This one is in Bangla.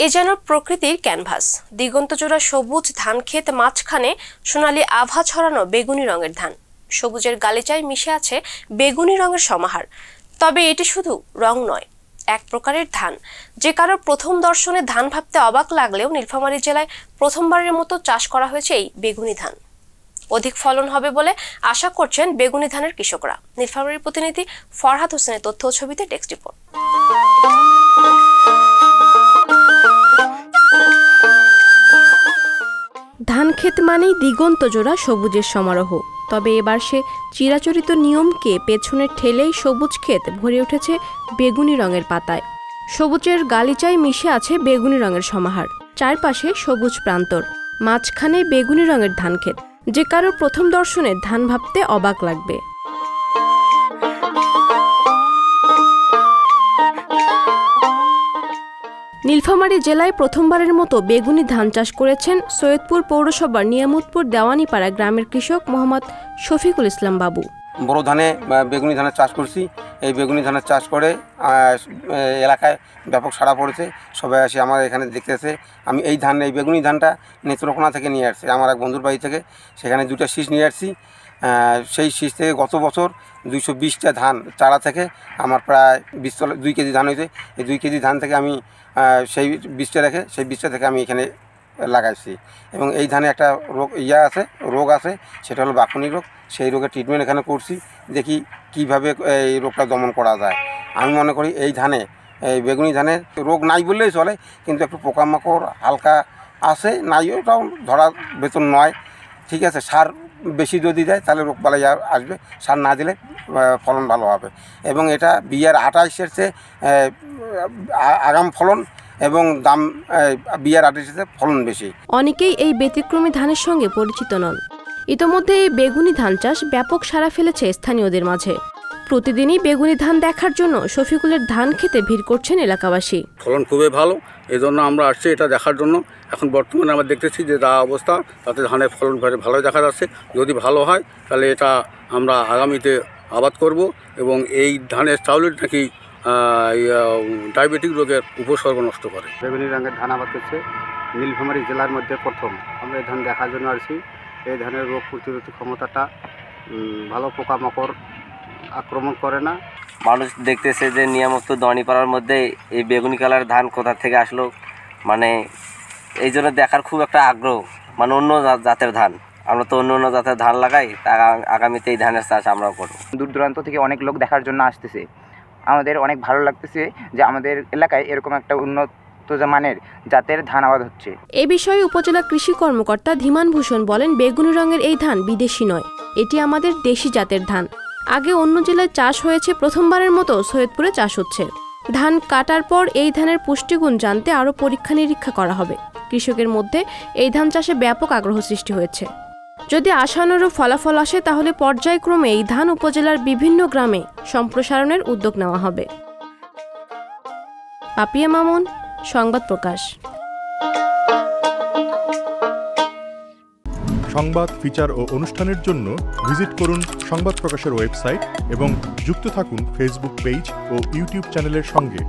এ যেন প্রকৃতির ক্যানভাস, দিগন্তজোড়া সবুজ ধান ক্ষেত, মাঝখানে সোনালী আভা ছড়ানো বেগুনি রঙের ধান। সবুজের গালিচায় মিশে আছে বেগুনি রঙের সমাহার। তবে এটি শুধু রং নয়, এক প্রকারের ধান, যে কারো প্রথম দর্শনে ধান ভাবতে অবাক লাগলেও নীলফামারী জেলায় প্রথমবারের মতো চাষ করা হয়েছে এই বেগুনি ধান। অধিক ফলন হবে বলে আশা করছেন বেগুনি ধানের কৃষকরা। নীলফামারীর প্রতিনিধি ফরহাদ হোসেনের তথ্য ও ছবিতে টেক্সট রিপোর্ট। ধান ক্ষেত মানেই দিগন্তজোড়া সবুজের সমারোহ। তবে এবার সে চিরাচরিত নিয়মকে পেছনে ঠেলেই সবুজ ক্ষেত ভরে উঠেছে বেগুনি রঙের পাতায়। সবুজের গালিচায় মিশে আছে বেগুনি রঙের সমাহার। চারপাশে সবুজ প্রান্তর, মাঝখানে বেগুনি রঙের ধান ক্ষেত, যে কারো প্রথম দর্শনে ধান ভাবতে অবাক লাগবে। নীলফামারী জেলায় প্রথমবারের মতো বেগুনি ধান চাষ করেছেন সৈয়দপুর পৌরসভার নিয়ামতপুর দেওয়ানিপাড়া গ্রামের কৃষক মোহাম্মদ শফিকুল ইসলাম বাবু। বড় ধানে বেগুনি ধানের চাষ করছি। এই বেগুনি ধানের চাষ করে এলাকায় ব্যাপক সাড়া পড়েছে। সবাই আসে আমার এখানে দেখতেছে। আমি এই বেগুনি ধানটা নেত্রকোনা থেকে নিয়ে আসছি, আমার এক বন্ধুর বাড়ি থেকে। সেখানে 2টা শীষ নিয়ে আসছি। সেই শীষ থেকে গত বছর 220টা ধান চারা থেকে আমার প্রায় 2 কেজি ধান হয়েছে। এই 2 কেজি ধান থেকে আমি সেই বীজটা রেখে সেই বীজটা থেকে আমি এখানে লাগাইছি। এবং এই ধানে একটা রোগ আছে, সেটা হলো বাকনি রোগ। সেই রোগের ট্রিটমেন্ট এখানে করছি, দেখি কিভাবে এই রোগটা দমন করা যায়। আমি মনে করি এই বেগুনি ধানের রোগ নাই বললেই চলে, কিন্তু একটু পোকামাকড় হালকা আছে, নাই ওটাও ধরা বেতন নয়। ঠিক আছে, সার বেশি যদি দেয় তাহলে রোগ বালাই আসবে, সার না দিলে ফলন ভালো হবে। এবং এটা বিয়ার 28-এর চেয়ে আগাম ফলন এবং দাম বিয়ার 28-এর ফলন বেশি। অনেকেই এই ব্যতিক্রমী ধানের সঙ্গে পরিচিত নন। ইতোমধ্যে এই বেগুনি ধান চাষ ব্যাপক সাড়া ফেলেছে স্থানীয়দের মাঝে। প্রতিদিনই বেগুনি ধান দেখার জন্য শফিকুলের ধান খেতে ভিড় করছেন এলাকাবাসী। ফলন খুবই ভালো, এই জন্য আমরা আসছি এটা দেখার জন্য। এখন বর্তমানে আমরা দেখতেছি যে যা অবস্থা, তাতে ধানের ফলন ভালোই দেখা যাচ্ছে। যদি ভালো হয় তাহলে এটা আমরা আগামীতে আবাদ করব এবং এই ধানের চাউলের নাকি ডায়াবেটিক রোগের উপসর্গ নষ্ট করে। বেগুনি রঙের ধান আবাদ করছে নীলফামারী জেলার মধ্যে প্রথম। আমরা এই ধান দেখার জন্য আসছি। এই ধানের রোগ প্রতিরোধী ক্ষমতাটা ভালো, পোকামাকড় আক্রমণ করে না। মানুষ দেখতেছে যে নিয়ামতপুর দেওয়ানিপাড়ার মধ্যে এই বেগুনি কালার ধান কোথা থেকে আসলো, মানে এই জন্য দেখার খুব একটা আগ্রহ। মানে অন্য জাতের ধান, আমরা তো অন্য জাতের ধান লাগাই, আগামীতে এই ধানের চাষ আমরাও করব। দূর দূরান্ত থেকে অনেক লোক দেখার জন্য আসতেছে। আমাদের অনেক ভালো লাগতেছে যে আমাদের এলাকায় এরকম একটা উন্নত মানের জাতের ধান আবাদ হচ্ছে। এ বিষয়ে উপজেলা কৃষি কর্মকর্তা ধীমান ভূষণ বলেন, বেগুনি রঙের এই ধান বিদেশি নয়, এটি আমাদের দেশি জাতের ধান। আগে অন্য জেলায় চাষ হয়েছে, প্রথমবারের মতো সৈয়দপুরে চাষ হচ্ছে। ধান কাটার পর এই ধানের পুষ্টিগুণ জানতে আরও পরীক্ষা নিরীক্ষা করা হবে। কৃষকের মধ্যে এই ধান চাষে ব্যাপক আগ্রহ সৃষ্টি হয়েছে। যদি আশানুরূপ ফলাফল আসে তাহলে পর্যায়ক্রমে এই ধান উপজেলার বিভিন্ন গ্রামে সম্প্রসারণের উদ্যোগ নেওয়া হবে। পাপিয়া মামুন, সংবাদ প্রকাশ। সংবাদ, ফিচার ও অনুষ্ঠানের জন্য ভিজিট করুন সংবাদ প্রকাশের ওয়েবসাইট এবং যুক্ত থাকুন ফেসবুক পেজ ও ইউটিউব চ্যানেলের সঙ্গে।